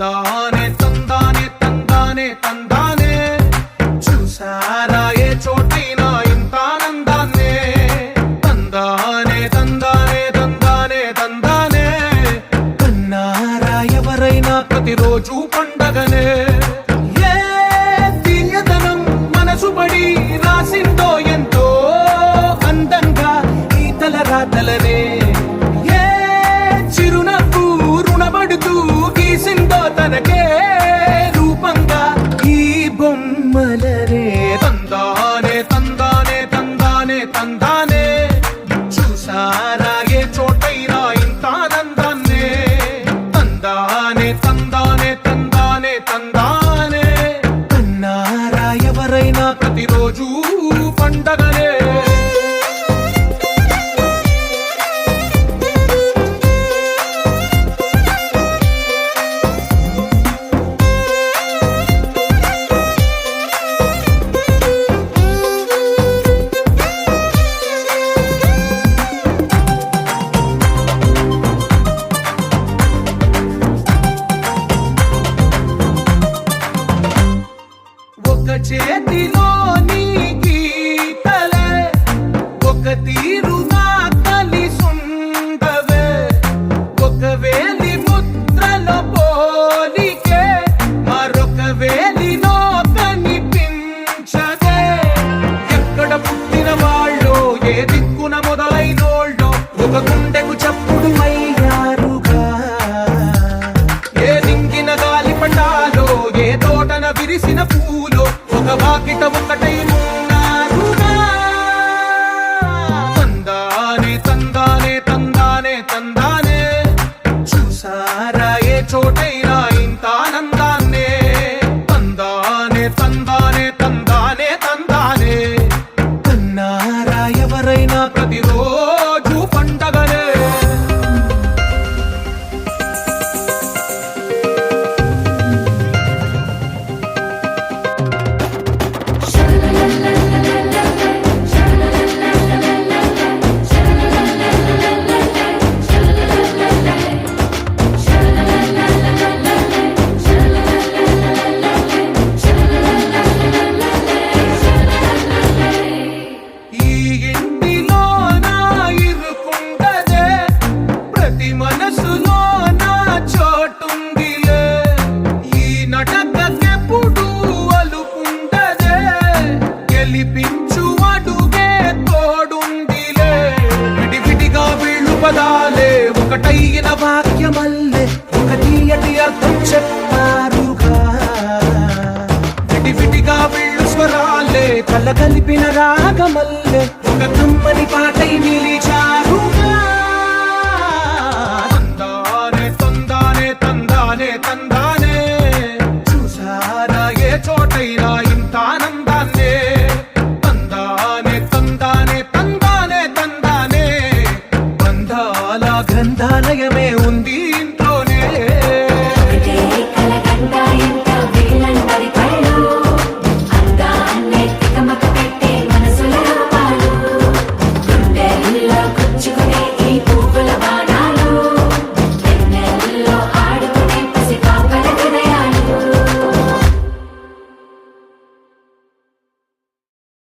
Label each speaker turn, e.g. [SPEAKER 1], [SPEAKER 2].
[SPEAKER 1] తందానే తందానే తందానే తందానే చూసారా ఏ చోటైనా ఇంత ఆనందాన్నే తందానే తందానే తందానే తందానే కన్నారా ఎవరైనా ప్రతిరోజు పండగనే ఏ తీయదనం మనసు పడి రాసిందో ఎంతో అందంగా ఈ తలరాతలనే ఏ చిరునవ్వు రుణపడుతూ గీసిందో తనకే రూపంగా ఈ బొమ్మలనే తందానే తందానే తందానే తందానే చూసారా ఏ చోటైనా ఇంత ఆనందాన్నే తందానే తందానే తందానే తందానే కన్నారా ఎవరైనా ప్రతిరోజు పండగనే ఒక చేతిలో నీ గీతలే ఒక తీరుగా కలిసుండవే ఒక వేలి ముద్రల పోలికే మరొక వేలిలో కనిపించదే ఎక్కడ పుట్టిన వాళ్ళో ఏ దిక్కున మొదలైనోళ్ళో ఒక గుండెకు చప్పుడు అయ్యారుగా ఏ దింగిన గాలి పటాలో ఏ తోటన విరిసిన పూలో ఒక వాకిట ఒకటై ఉన్నారుగా తందానే తందానే తందానే తందానే చూసారా ఏ చోటైనా ఇంత ఆనందాన్నే తందానే తందానే తందానే తందానే కన్నారా ఎవరైనా ప్రతిరోజు పండగనే ఈ ఇంటిలో నా ఇరుకుండదే ప్రతి మనసులో నా చోటుందిలే ఈ నటకెప్పుడు అలుకుండదే గెలిపించు అడుగే తోడుందిలే విడివిడిగా వీళ్ళు పదాలే ఒకటైన వాక్యమల్లే ఒక తీయటి అర్థం చెప్పారుగా విడివిడిగా వీళ్ళు స్వరాలే కలగలిపిన రాగమల్లే